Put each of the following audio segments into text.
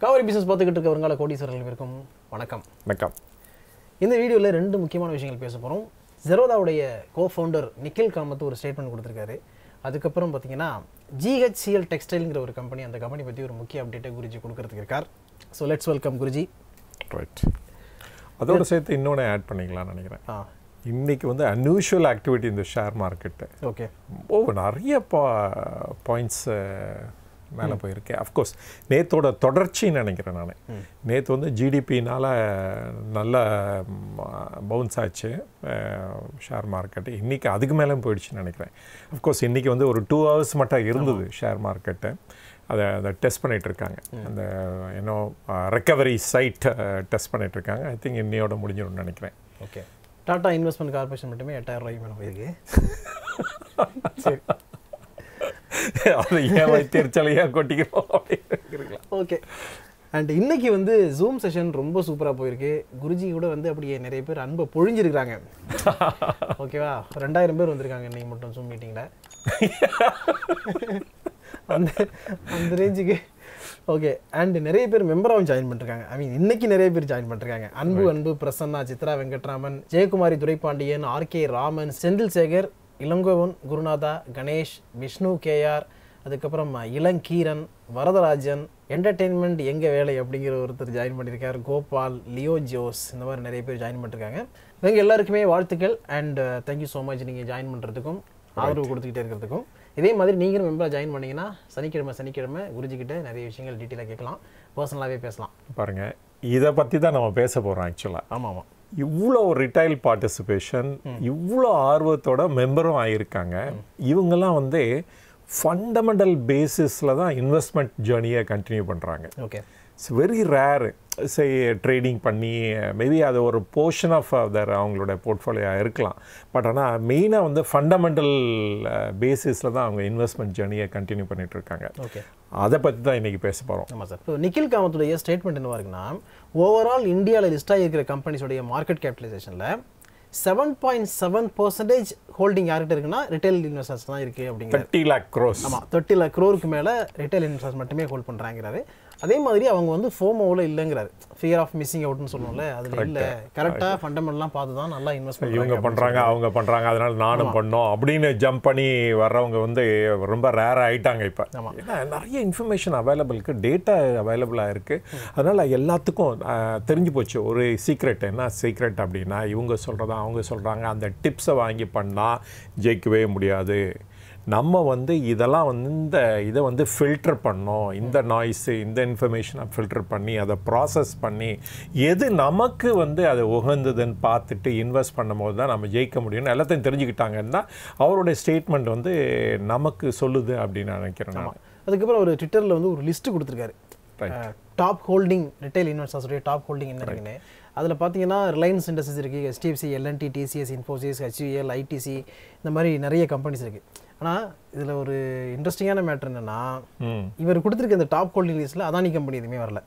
Cauvery Business பார்த்துக்கிட்டு இருக்க வருங்கால கோடீஸ்வரர்களுக்கும் வணக்கம். வணக்கம். இந்த வீடியோவில் ரெண்டு முக்கியமான விஷயங்கள் பேச போகிறோம். ஜெரோதாவுடைய கோ-ஃபவுண்டர் நிக்கில் காமத் ஒரு ஸ்டேட்மெண்ட் கொடுத்துருக்காரு. அதுக்கப்புறம் பார்த்தீங்கன்னா GHCL டெக்ஸ்டைல்ங்கிற ஒரு கம்பெனி, அந்த கம்பெனி பற்றி ஒரு முக்கிய அப்டேட்டை குருஜி கொடுக்கறதுக்கு இருக்கார். So let's welcome Guruji. Right, அதோட சேர்த்து இன்னொன்று ஆட் பண்ணிக்கலாம்னு நினைக்கிறேன். இன்றைக்கி வந்து அன்யூஷுவல் ஆக்டிவிட்டி இந்த ஷேர் மார்க்கெட்டு. ஓகே, நிறைய பாயிண்ட்ஸ் மேலே போயிருக்கேன். அஃப்கோர்ஸ் நேற்றோட தொடர்ச்சின்னு நினைக்கிறேன் நான். நேற்று வந்து ஜிடிபினால் நல்ல பவுன்ஸ் ஆச்சு ஷேர் மார்க்கெட்டு. இன்றைக்கி அதுக்கு மேலே போயிடுச்சுன்னு நினைக்கிறேன். அஃப்கோர்ஸ் இன்றைக்கி வந்து ஒரு 2 hours மட்டும் இருந்தது ஷேர் மார்க்கெட்டு. அதை டெஸ்ட் பண்ணிகிட்ருக்காங்க. அந்த ரெக்கவரி சைட் டெஸ்ட் பண்ணிகிட்ருக்காங்க. ஐ திங்க் இன்னையோட முடிஞ்சிடும்னு நினைக்கிறேன். ஓகே, டாடா இன்வெஸ்ட்மெண்ட் கார்பரேஷன் மட்டுமே 8000 ரூபாய்க்கு மேலே போயிருக்கு. சரி, அது ஏன் வைத்திருச்சலையா கொட்டிக்கிறோம் அப்படின்னு. ஓகே, அண்ட் இன்னைக்கு வந்து ஜூம் செஷன் ரொம்ப சூப்பராக போயிருக்கு. குருஜி கூட வந்து அப்படியே நிறைய பேர் அன்பை பொழிஞ்சிருக்கிறாங்க. ஓகேவா, 2000 பேர் வந்திருக்காங்க இன்னைக்கு மட்டும் ஜூம் மீட்டிங்கில். அந்த ரேஞ்சுக்கு. ஓகே, அண்ட் நிறைய பேர் மெம்பராகவும் ஜாயின் பண்ணிருக்காங்க. ஐ மீன் இன்னைக்கு நிறைய பேர் ஜாயின் பண்ணிருக்காங்க. அன்பு பிரசன்னா, சித்ரா வெங்கட்ராமன், ஜெயக்குமாரி துரைபாண்டியன், ஆர்கே ராமன், செந்தில் சேகர், இளங்கோவன், குருநாதா, கணேஷ், விஷ்ணு கேஆர், அதுக்கப்புறம் இளங்கீரன், வரதராஜன், என்டர்டெயின்மெண்ட் எங்கே வேலை அப்படிங்கிற ஒருத்தர் ஜாயின் பண்ணியிருக்கார், கோபால், லியோ ஜோஸ், இந்த மாதிரி நிறைய பேர் ஜாயின் பண்ணிருக்காங்க. இவங்க எல்லாருக்குமே வாழ்த்துக்கள். அண்ட் தேங்க்யூ ஸோ மச் நீங்கள் ஜாயின் பண்ணுறதுக்கும் ஆதரவு கொடுத்துக்கிட்டே இருக்கிறதுக்கும். இதே மாதிரி நீங்களும் மெம்பராக ஜாயின் பண்ணிங்கன்னா சனிக்கிழமை குருஜிக்கிட்ட நிறைய விஷயங்கள் டீட்டெயிலாக கேட்கலாம், பர்சனலாகவே பேசலாம். பாருங்கள், இதை பற்றி தான் நம்ம பேச போகிறோம் ஆக்சுவலாக. ஆமாம், இவ்வளோ ரிட்டைல் பார்ட்டிசிபேஷன், இவ்வளோ ஆர்வத்தோட மெம்பரும் ஆகியிருக்காங்க. இவங்கெல்லாம் வந்து ஃபண்டமெண்டல் பேசிஸில் தான் இன்வெஸ்ட்மெண்ட் ஜேர்னியை கண்டினியூ பண்ணுறாங்க. Okay, it's very rare trading பண்ணி மேபி அது ஒரு போர்ஷன் ஆஃப் தர் அவங்களோட போர்ட்ஃபோலியோ இருக்கலாம். பட் ஆனால் மெயினாக வந்து ஃபண்டமெண்டல் பேசிஸில் தான் அவங்க இன்வெஸ்ட்மெண்ட் ஜேர்னியை கண்டினியூ பண்ணிகிட்ருக்காங்க. ஓகே, அதை பற்றி தான் இன்றைக்கி பேச போகிறோம். ஆமாம் சார். இப்போ நிக்கில் காமத்துடைய ஸ்டேட்மெண்ட் என்னவா இருக்குன்னா, ஓவரால் இந்தியாவில் லிஸ்ட்டாக இருக்கிற கம்பெனிஸோடைய மார்க்கெட் கேபிட்டலைசேஷனில் 7.7% ஹோல்டிங் யார்கிட்ட இருக்குன்னா ரிட்டைல் இன்வெஸ்டர்ஸ் தான் இருக்குது அப்படிங்கிற. 30 lakh crores. ஆமாம், 30 lakh crore மேலே ரிட்டைல் இன்வெஸ்டர்ஸ் மட்டுமே ஹோல்ட் பண்ணுறாங்கிறாரு. அதே மாதிரி அவங்க வந்து ஃபோமோவில் இல்லைங்கிறாரு. ஃபியர் ஆஃப் மிஸ்ஸிங் அவுட்னு சொல்லுவோம்ல, அதில் இல்லை. கரெக்டாக ஃபண்டமெண்டெல்லாம் பார்த்து தான் நல்லா இன்வெஸ்ட் இவங்க பண்ணுறாங்க, அவங்க பண்ணுறாங்க, அதனால நானும் பண்ணோம் அப்படின்னு ஜம்ப் பண்ணி வர்றவங்க வந்து ரொம்ப ரேர் ஆகிட்டாங்க இப்போ. ஏன்னா நிறைய இன்ஃபர்மேஷன் அவைலபிளுக்கு, டேட்டா அவைலபிளாக இருக்குது. அதனால் எல்லாத்துக்கும் தெரிஞ்சு போச்சு ஒரு சீக்ரெட். என்ன சீக்ரெட் அப்படின்னா, இவங்க சொல்கிறதா அவங்க சொல்கிறாங்க, அந்த டிப்ஸை வாங்கி பண்ணால் ஜெயிக்கவே முடியாது. நம்ம வந்து இதெல்லாம் வந்து இதை வந்து ஃபில்டர் பண்ணோம். இந்த நாய்ஸு, இந்த இன்ஃபர்மேஷனை ஃபில்டர் பண்ணி அதை ப்ராசஸ் பண்ணி எது நமக்கு வந்து அது உகந்ததுன்னு பார்த்துட்டு இன்வெஸ்ட் பண்ணும் போது தான் நம்ம ஜெயிக்க முடியும்னு எல்லாத்தையும் தெரிஞ்சுக்கிட்டாங்கன்னா அவருடைய ஸ்டேட்மெண்ட் வந்து நமக்கு சொல்லுது அப்படின்னு நினைக்கிறேன் நான். அதுக்கப்புறம் ஒரு ட்விட்டரில் வந்து ஒரு லிஸ்ட்டு கொடுத்துருக்காரு. டாப் ஹோல்டிங் ரிட்டைல் இன்வெஸ்டர்ஸுடைய டாப் ஹோல்டிங் என்ன இருக்குன்னு. அதில் பார்த்தீங்கன்னா ரிலையன்ஸ் இண்டஸ்ட்ரீஸ் இருக்குது, HDFC, LNT, TCS, Infosys, HUL, ITC, இந்த மாதிரி நிறைய கம்பெனிஸ் இருக்குது. ஆனால் இதில் ஒரு இன்ட்ரெஸ்டிங்கான மேட்ரு என்னென்னா, இவர் கொடுத்துருக்க இந்த டாப் ஹோல்டிங் லிஸ்ட்டில் அதானி கம்பெனி எதுவுமே வரல.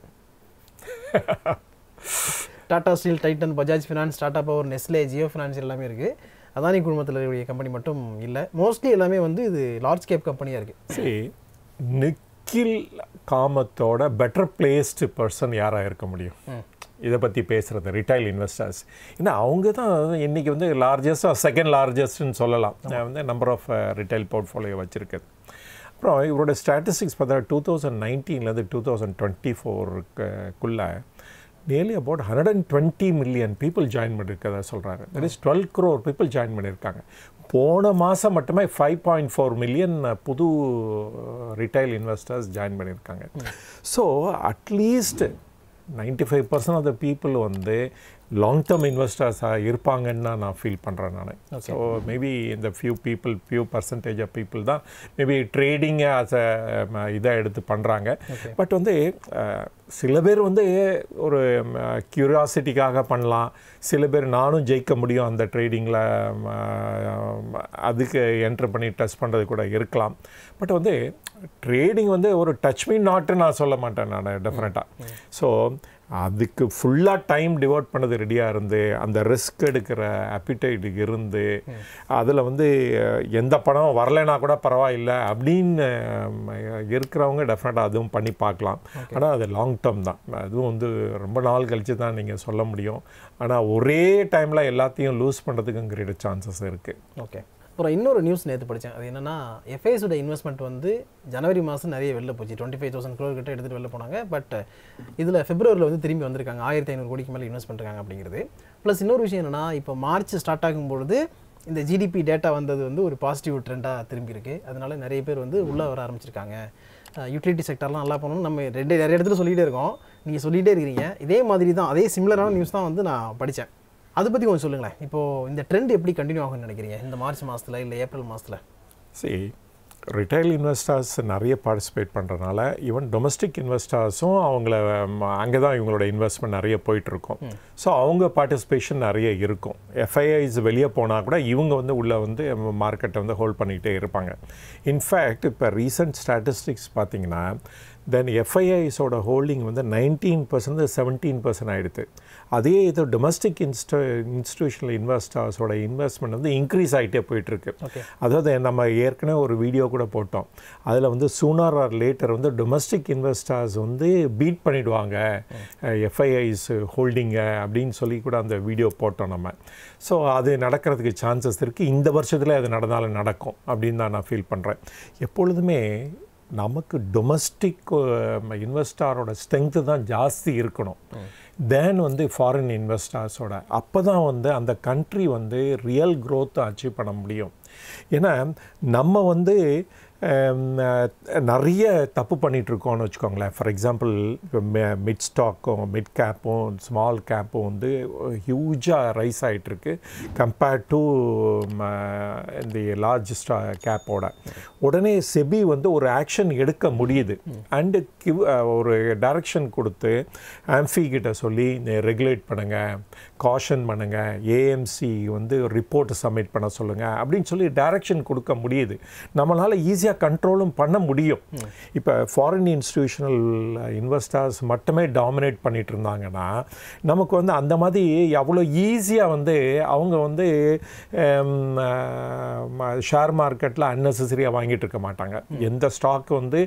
Tata steel, Titan, Bajaj finance, Tata power, Nestle, Jio finance எல்லாமே இருக்குது. அதானி குழுமத்தில் இருக்கக்கூடிய கம்பெனி மட்டும் இல்லை. மோஸ்ட்லி எல்லாமே வந்து இது லார்ஜ் கேப் கம்பெனியாக இருக்குது. சரி, நிக்கில் காமத்தோட பெட்டர் பிளேஸ்டு பர்சன் யாராக இருக்க முடியும் இதை பற்றி பேசுகிறது? Retail investors. ஏன்னா அவங்க தான் இன்றைக்கி வந்து லார்ஜஸ்ட், செகண்ட் லார்ஜஸ்ட்னு சொல்லலாம் வந்து நம்பர் ஆஃப் ரிட்டைல் போர்ட்ஃபோலியோ வச்சுருக்குது. அப்புறம் இவரோட ஸ்டாட்டிஸ்டிக்ஸ் பார்த்தா 2019 2024 nearly about 120 million people join பண்ணியிருக்கதா சொல்கிறாங்க. That is 12 crore people join பண்ணியிருக்காங்க. போன மாதம் மட்டுமே 5.4 million புது ரிட்டைல் இன்வெஸ்டர்ஸ் ஜாயின் பண்ணியிருக்காங்க. So at least 95% of the people வந்து லாங் டேர்ம் இன்வெஸ்டர்ஸாக இருப்பாங்கன்னு தான் நான் ஃபீல் பண்ணுறேன் நான். ஸோ மேபி இந்த ஃபியூ பர்சன்டேஜ் ஆஃப் பீப்புள் தான் மேபி ட்ரேடிங்கை ஆஸ் அ இதாக எடுத்து பண்ணுறாங்க. பட் வந்து சில பேர் வந்து ஒரு க்யூரியாசிட்டிக்காக பண்ணலாம். சில பேர் நானும் ஜெயிக்க முடியும் அந்த ட்ரேடிங்கில், அதுக்கு என்ட்ரு பண்ணி டெஸ்ட் பண்ணுறது கூட இருக்கலாம். பட் வந்து ட்ரேடிங் வந்து ஒரு டச் மீ நாட்டு நான் சொல்ல மாட்டேன் நான் டெஃபினட்டாக. ஸோ அதுக்கு ஃபுல்லாக டைம் டிவோட் பண்ணது ரெடியாக இருந்து அந்த ரிஸ்க் எடுக்கிற அப்பிடைட்டுக்கு இருந்து அதில் வந்து எந்த படம் வரலைன்னா கூட பரவாயில்லை அப்படின்னு இருக்கிறவங்க டெஃபினட்டாக அதுவும் பண்ணி பார்க்கலாம். ஆனால் அது லாங் டேர்ம் தான், அதுவும் வந்து ரொம்ப நாள் கழித்து தான் நீங்கள் சொல்ல முடியும். ஆனால் ஒரே டைமில் எல்லாத்தையும் லூஸ் பண்ணுறதுக்கு கிரேட் சான்சஸ் இருக்குது. ஓகே. அப்புறம் இன்னொரு நியூஸ் நேற்று படித்தேன். அது என்னென்னா எஃப்ஐஸோட இன்வெஸ்ட்மெண்ட் வந்து ஜனவரி மாதம் நிறைய வெளில போச்சு. 25,000 crore கிட்ட எடுத்துகிட்டு வெளில போனாங்க. பட் இதில் பிப்ரவரியில் வந்து திரும்பி வந்திருக்காங்க. 1,500 கோடிக்கு மேலே இன்வெஸ்ட் பண்ணுறாங்க அப்படிங்கிறது. ப்ளஸ் இன்னொரு விஷயம் என்னென்னா இப்போ மார்ச் ஸ்டார்ட் ஆகும்பொழுது இந்த ஜிடிபி டேட்டா வந்தது வந்து ஒரு பாசிட்டிவ் ட்ரெண்டாக திரும்பி இருக்குது. அதனால நிறைய பேர் வந்து உள்ளே வர ஆரம்பிச்சிருக்காங்க. யூட்டிலிட்டி செக்டர்லாம் நல்லா பண்ணணும் நம்ம நிறைய இடத்துல சொல்லிகிட்டே இருக்கோம். நீங்கள் சொல்லிகிட்டே இருக்கிறீங்க. இதே மாதிரி தான், அதே சிமிலரான நியூஸ் தான் வந்து நான் படித்தேன். அதை பற்றி கொஞ்சம் சொல்லுங்களேன். இப்போது இந்த ட்ரெண்ட் எப்படி கண்டினியூ ஆகும்னு நினைக்கிறீங்க இந்த மார்ச் மாதத்தில் இல்லை ஏப்ரல் மாதத்தில்? சரி, ரிட்டைல் இன்வெஸ்டர்ஸ் நிறைய பார்ட்டிசிபேட் பண்ணுறதுனால ஈவன் டொமஸ்டிக் இன்வெஸ்டர்ஸும் அவங்கள அங்கே தான் இவங்களோட இன்வெஸ்ட்மெண்ட் நிறைய போயிட்டுருக்கும். ஸோ அவங்க பார்ட்டிசிபேஷன் நிறைய இருக்கும். எஃப்ஐஐஸ் வெளியே போனால் கூட இவங்க வந்து உள்ளே வந்து மார்க்கெட்டை வந்து ஹோல்ட் பண்ணிகிட்டே இருப்பாங்க. இன்ஃபேக்ட் இப்போ ரீசன்ட் ஸ்டாட்டிஸ்டிக்ஸ் பார்த்தீங்கன்னா தென் எஃப்ஐஐஸோட ஹோல்டிங் வந்து 19% 17% ஆகிடுது. அதே இது டொமஸ்டிக் இன்ஸ்டிடியூஷனல் இன்வெஸ்டர்ஸோட இன்வெஸ்ட்மெண்ட் வந்து இன்க்ரீஸ் ஆகிட்டே போயிட்டுருக்கு. அதாவது நம்ம ஏற்கனவே ஒரு வீடியோ கூட போட்டோம். அதில் வந்து சூனார் ஆர் லேட்டர் வந்து டொமஸ்டிக் இன்வெஸ்டர்ஸ் வந்து பீட் பண்ணிவிடுவாங்க எஃப்ஐஐஸ் ஹோல்டிங்கை அப்படின்னு சொல்லி கூட அந்த வீடியோ போட்டோம் நம்ம. ஸோ அது நடக்கிறதுக்கு சான்சஸ் இருக்குது. இந்த வருஷத்தில் அது நடந்தாலும் நடக்கும் அப்படின்னு தான் நான் ஃபீல் பண்ணுறேன். எப்பொழுதுமே நமக்கு டொமஸ்டிக் இன்வெஸ்டாரோட ஸ்ட்ரென்த்து தான் ஜாஸ்தி இருக்கணும் தேன் வந்து ஃபாரின் இன்வெஸ்டர்ஸோட. அப்போ தான் வந்து அந்த கண்ட்ரி வந்து ரியல் க்ரோத்தை அச்சீவ் பண்ண முடியும். ஏன்னா நம்ம வந்து நிறைய தப்பு பண்ணிகிட்ருக்கோன்னு வச்சுக்கோங்களேன். ஃபார் எக்ஸாம்பிள் இப்போ மிட் ஸ்டாக்கும் மிட் கேப்பும் ஸ்மால் கேப்பும் வந்து ஹியூஜாக ரைஸ் ஆகிட்டுருக்கு கம்பேர்ட் டு இந்த லார்ஜ் கேப்போட. உடனே செபி வந்து ஒரு ஆக்ஷன் எடுக்க முடியுது அண்டு ஒரு டைரக்ஷன் கொடுத்து ஆம்ஃபி கிட்ட சொல்லி ரெகுலேட் பண்ணுங்கள், காஷன் பண்ணுங்கள், ஏஎம்சி வந்து ரிப்போர்ட் சப்மிட் பண்ண சொல்லுங்கள் அப்படின்னு சொல்லி டைரக்ஷன் கொடுக்க முடியுது. நம்மளால் ஈஸியாக கண்ட்ரோலும் பண்ண முடியும். இப்போ ஃபாரின் இன்ஸ்டிடியூஷனல் இன்வெஸ்டர்ஸ் மட்டுமே டாமினேட் பண்ணிட்டு இருந்தாங்கன்னா நமக்கு வந்து அந்த மாதிரி அவ்வளோ ஈஸியாக வந்து அவங்க வந்து ஷேர் மார்க்கெட்டில் அன்னெசரியாக வாங்கிட்டு இருக்க மாட்டாங்க. எந்த ஸ்டாக் வந்து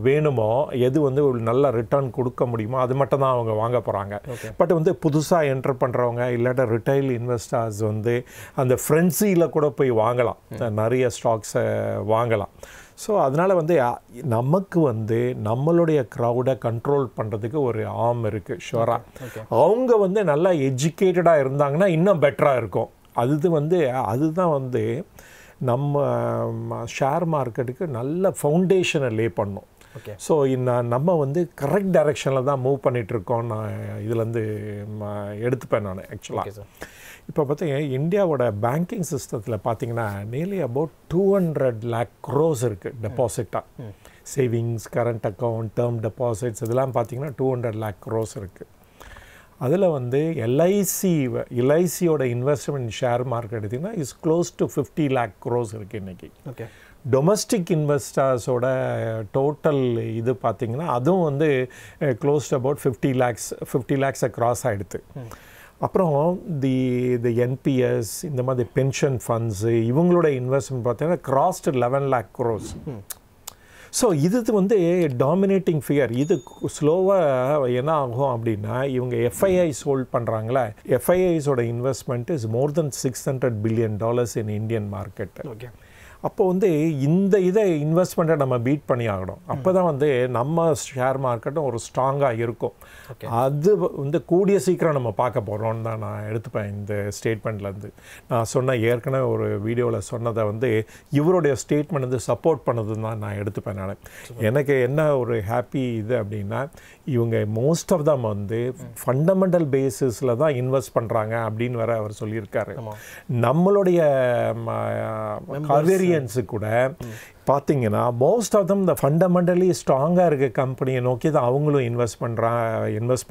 வேணுமோ, எது வந்து ஒரு நல்ல ரிட்டர்ன் கொடுக்க முடியுமோ அது மட்டும் தான் அவங்க வாங்க போகிறாங்க. பட் வந்து புதுசாக என்டர் பண்ணுறவங்க இல்லாட்ட ரிட்டைல் இன்வெஸ்டர்ஸ் வந்து அந்த ஃப்ரெண்ட்ஸியில் கூட போய் வாங்கலாம், நிறைய ஸ்டாக்ஸை வாங்கலாம். ஸோ அதனால் வந்து நமக்கு வந்து நம்மளுடைய க்ரௌடை கண்ட்ரோல் பண்ணுறதுக்கு ஒரு ஆர்ம் இருக்குது ஷுவராக. அவங்க வந்து நல்லா எஜுகேட்டடாக இருந்தாங்கன்னா இன்னும் பெட்டராக இருக்கும். அதுதான் வந்து நம்ம ஷேர் மார்க்கெட்டுக்கு நல்ல ஃபவுண்டேஷனை லே பண்ணும். ஸோ நம்ம வந்து கரெக்ட் டைரெக்ஷனில் தான் மூவ் பண்ணிகிட்ருக்கோம். நான் இதுலேருந்து எடுத்துப்பேன் நான் ஆக்சுவலாக. இப்போ பார்த்தீங்கன்னா இந்தியாவோட பேங்கிங் சிஸ்டத்தில் பார்த்தீங்கன்னா நியர்லி அபவுட் 200 lakh crores இருக்குது டெபாசிட்டாக. Savings, current account, term deposits இதெல்லாம் பார்த்தீங்கன்னா 200 lakh crores இருக்குது. அதில் வந்து எல்ஐசியோட இன்வெஸ்ட்மெண்ட் ஷேர் மார்க்கெட் எடுத்திங்கன்னா is close to 50 lakh crores இருக்குது இன்றைக்கி. டொமஸ்டிக் இன்வெஸ்டர்ஸோட டோட்டல் இது பார்த்திங்கன்னா அதுவும் வந்து close to about 50 lakhs cross ஆகிடுது. அப்புறம் தி என்பிஎஸ் இந்த மாதிரி பென்ஷன் ஃபண்ட்ஸு இவங்களோட இன்வெஸ்ட்மெண்ட் பார்த்தீங்கன்னா கிராஸ்டு 11 lakh crores. ஸோ இது வந்து டாமினேட்டிங் ஃபிகர். இது ஸ்லோவாக என்ன ஆகும் அப்படின்னா இவங்க எஃப்ஐஐஸ் ஹோல்ட் பண்ணுறாங்களே, எஃப்ஐஐஸோட investment is more then $600 billion in Indian market. Okay, அப்போ வந்து இந்த இதை இன்வெஸ்ட்மெண்ட்டை நம்ம பீட் பண்ணி ஆகணும். அப்போ தான் வந்து நம்ம ஷேர் மார்க்கெட்டும் ஒரு ஸ்ட்ராங்காக இருக்கும். அது வந்து கூடிய சீக்கிரம் நம்ம பார்க்க போகிறோம்னு தான் நான் எடுத்துப்பேன் இந்த ஸ்டேட்மெண்ட்லேருந்து. நான் சொன்ன ஏற்கனவே ஒரு வீடியோவில் சொன்னதை வந்து இவருடைய ஸ்டேட்மெண்ட் வந்து சப்போர்ட் பண்ணதுன்னு தான் நான் எடுத்துப்பேன். நான் எனக்கு என்ன ஒரு ஹாப்பி இது அப்படின்னா இவங்க மோஸ்ட் ஆஃப் தம் வந்து ஃபண்டமெண்டல் பேசிஸில் தான் இன்வெஸ்ட் பண்ணுறாங்க அப்படின்னு வேற அவர் சொல்லியிருக்காரு. நம்மளுடைய காவேரியன்ஸு கூட பார்த்தீங்கன்னா மோஸ்ட் ஆஃப் தம் இந்த ஃபண்டமெண்டலி ஸ்ட்ராங்காக இருக்க கம்பெனியை நோக்கி தான் அவங்களும் இன்வெஸ்ட்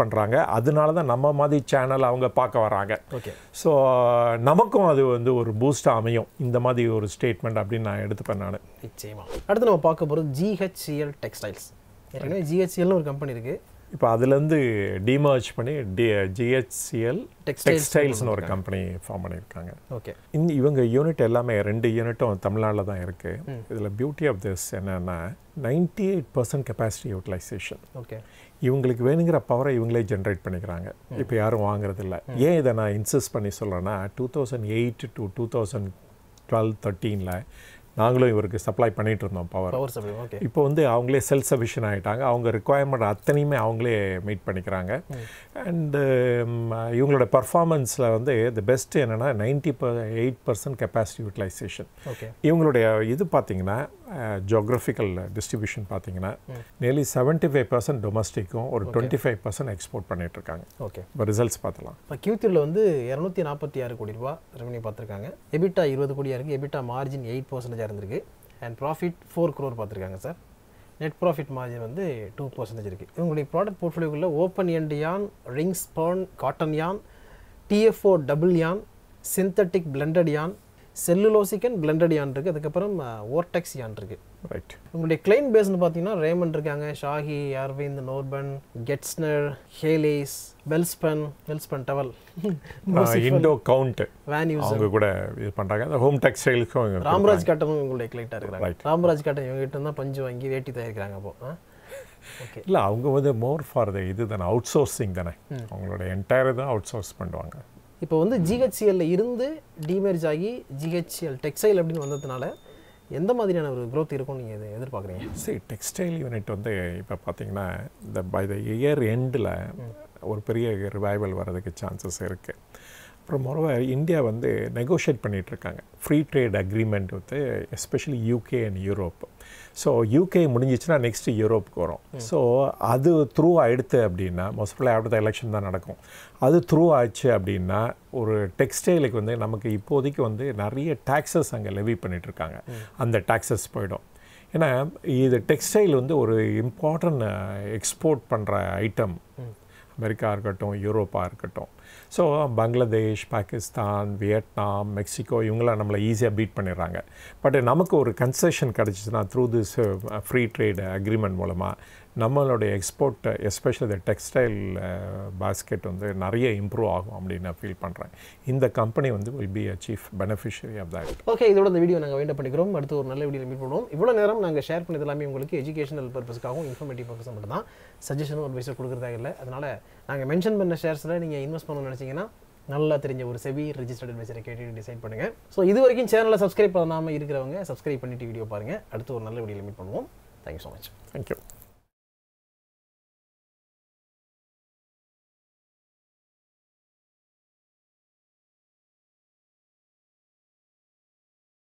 பண்ணுறாங்க. அதனால தான் நம்ம மாதிரி சேனல் அவங்க பார்க்க வராங்க. ஓகே, ஸோ நமக்கும் அது வந்து ஒரு பூஸ்டாக அமையும் இந்த மாதிரி ஒரு ஸ்டேட்மெண்ட் அப்படின்னு நான் எடுத்துப்பேன் நான். நிச்சயமாக. அடுத்து நம்ம பார்க்க போகிறது ஜிஹெச்சிஎல் டெக்ஸ்டைல்ஸ். ஏற்கனவே ஜிஹெச்சிஎல்னு ஒரு கம்பெனி இருக்குது. இப்போ அதுலேருந்து டிமர்ஜ் பண்ணி GHCL டெக்ஸ்டைல்ஸ்னு ஒரு கம்பெனி ஃபார்ம் பண்ணியிருக்காங்க. ஓகே. இவங்க யூனிட் எல்லாமே 2 யூனிட்டும் தமிழ்நாட்டில் தான் இருக்குது. இதில் பியூட்டி ஆஃப் திஸ் என்னென்னா 98% கெப்பாசிட்டி யூட்டிலைசேஷன். ஓகே. இவங்களுக்கு வேணுங்கிற பவரை இவங்களே ஜென்ரேட் பண்ணிக்கிறாங்க. இப்போ யாரும் வாங்குறதில்ல. ஏன் இதை நான் இன்சிஸ்ட் பண்ணி சொல்கிறேன்னா 2008 to 2012-13 நாங்களும் இவருக்கு சப்ளை பண்ணிட்டு இருந்தோம் பவர். இப்போ வந்து அவங்களே செல்ஃப் சஃபிஷியன்ட் ஆகிட்டாங்க. அவங்க ரிக்குவயர்மெண்ட் அத்தனையுமே அவங்களே மீட் பண்ணிக்கிறாங்க. அண்டு இவங்களோட பர்ஃபார்மன்ஸில் வந்து தி பெஸ்ட் என்னென்னா 98% கெப்பாசிட்டி யூட்டிலைசேஷன். இவங்களுடைய இது பார்த்தீங்கன்னா ஜியோக்ராஃபிக்கல் டிஸ்ட்ரிபியூஷன் பார்த்தீங்கன்னா நியர்லி 75% டொமஸ்டிக்கும் ஒரு 25% எக்ஸ்போர்ட் பண்ணிட்டு இருக்காங்க. ஓகே. இப்போ ரிசல்ட்ஸ் பார்த்துலாம். இப்போ Q3 வந்து 246 கோடி ரூபா ரெவன்யூ பார்த்துருக்காங்க. எபிட்டா 20 கோடியாக இருக்குது. எபிட்டா மார்ஜின் 8% இருந்திருக்கு. அண்ட் ப்ராஃபிட் 4 crore பார்த்துருக்காங்க சார். நெட் ப்ராஃபிட் மார்ஜின் வந்து 2% இருக்குது. இவங்களுடைய ப்ராடக்ட் போர்ட்ஃபோலியோக்குள்ள ஓப்பன் எண்ட் யான், ரிங் ஸ்பர்ன், காட்டன் யான், TFO டபுள் யான், சிந்தட்டிக் பிளண்டட் யான், செல்லுலோசிக் அண்ட் பிளண்டட் யான் இருக்குது. அதுக்கப்புறம் ஓர்டெக்ஸ் யான் இருக்குது. ரைட். உங்களுடைய கிளைண்ட் பேஸ்னு பார்த்தீங்கன்னா ரேமண்ட் இருக்காங்க, ஷாஹி, அரவிந்த், நோர்பன், கெட்ஸ்னர், ஹேலேஸ், வெல்ஸ்பன் டவல், இண்டோ கவுண்ட் வேன்யூஸ் அவங்க கூட இது பண்ணுறாங்க. அந்த ஹோம் டெக்ஸ்டைல்ஸும் ராம்ராஜ் காட்டனும் உங்களுடைய கிளைண்ட்டாக இருக்கிறாங்க. ராம்ராஜ் காட்டன் இவங்ககிட்ட தான் பஞ்சு வாங்கி வேட்டி தயாரிக்கிறாங்க. அப்போ ஓகே. இல்லை அவங்க வந்து மோர் ஃபார் த இது தானே, அவுட் சோர்சிங் தானே. அவங்களோட என்டையர் தான் அவுட் சோர்ஸ் பண்ணுவாங்க. இப்போ வந்து GHCL இருந்து டிமெர்ஜ் ஆகி GHCL டெக்ஸ்டைல் அப்படின்னு வந்ததுனால எந்த மாதிரியான ஒரு க்ரோத் இருக்கும் நீங்கள் எதிர்பார்க்குறீங்க? சரி, டெக்ஸ்டைல் யூனிட் வந்து இப்போ பார்த்தீங்கன்னா இந்த பை த இயர் எண்டில் ஒரு பெரிய ரிவைவல் வர்றதுக்கு சான்சஸ் இருக்குது. அப்புறம் மொரோவர் இந்தியா வந்து நெகோஷியேட் பண்ணிகிட்ருக்காங்க ஃப்ரீ ட்ரேட் அக்ரிமெண்ட் வந்து especially UK and Europe. So UK முடிஞ்சிச்சுன்னா நெக்ஸ்ட்டு யூரோப்புக்கு வரும். ஸோ அது த்ரூ ஆகிடுது அப்படின்னா மோஸ்ட்லி ஆஃப்டர் எலெக்ஷன் தான் நடக்கும். அது த்ரூ ஆச்சு அப்படின்னா ஒரு டெக்ஸ்டைலுக்கு வந்து நமக்கு இப்போதைக்கு வந்து நிறைய டேக்ஸஸ் அங்கே லெவி பண்ணிகிட்ருக்காங்க. அந்த டேக்ஸஸ் போயிடும். ஏன்னா இது டெக்ஸ்டைல் வந்து ஒரு இம்பார்ட்டன்ட் எக்ஸ்போர்ட் பண்ணுற ஐட்டம். அமெரிக்கா இருக்கட்டும், யூரோப்பாக இருக்கட்டும். So Bangladesh, Pakistan, Vietnam, Mexico இவங்களாம் நம்மளை ஈஸியாக பீட் பண்ணிடுறாங்க. பட் நமக்கு ஒரு கன்செஷன் கிடச்சிச்சுன்னா through this free trade agreement மூலமாக நம்மளுடைய எக்ஸ்போர்ட் எஸ்பெஷலி இந்த டெக்ஸ்டைல் பாஸ்கெட் வந்து நிறைய இம்ப்ரூவ் ஆகும் அப்படின்னு நான் ஃபீல் பண்ணுறேன். இந்த கம்பெனி வந்து will be a chief beneficiary of that. Okay, இதோட இந்த வீடியோ நாங்கள் வைண்ட் பண்ணிக்கிறோம். அடுத்து ஒரு நல்ல வீடியோ மீட் பண்ணுவோம். இவ்வளோ நேரம் நாங்கள் ஷேர் பண்ணது எல்லாமே உங்களுக்கு எஜுகேஷனல் பர்பஸ்க்காகவும் இன்ஃபர்மேட்டிவ் பர்பஸ் மட்டும் தான். சஜஷனும் அட்வைஸும் கொடுக்குறதாக இல்லை. அதனால் நாங்கள் மென்ஷன் பண்ண ஷேர்ஸில் நீங்கள் இன்வெஸ்ட் பண்ணணும்னு நினச்சிங்கன்னா நல்லா தெரிஞ்ச ஒரு செபி ரெஜிஸ்டர்ட் அட்வைசரை கேட்டு டிசைட் பண்ணுங்கள். ஸோ இது வரைக்கும் சேனலை சப்ஸ்கிரைப் பண்ணாமல் இருக்கிறவங்க சப்ஸ்கிரைப் பண்ணிவிட்டு வீடியோ பாருங்கள். அடுத்து ஒரு நல்ல வீடியோவில் மீட் பண்ணுவோம். Thank you so much. தேங்க்யூ.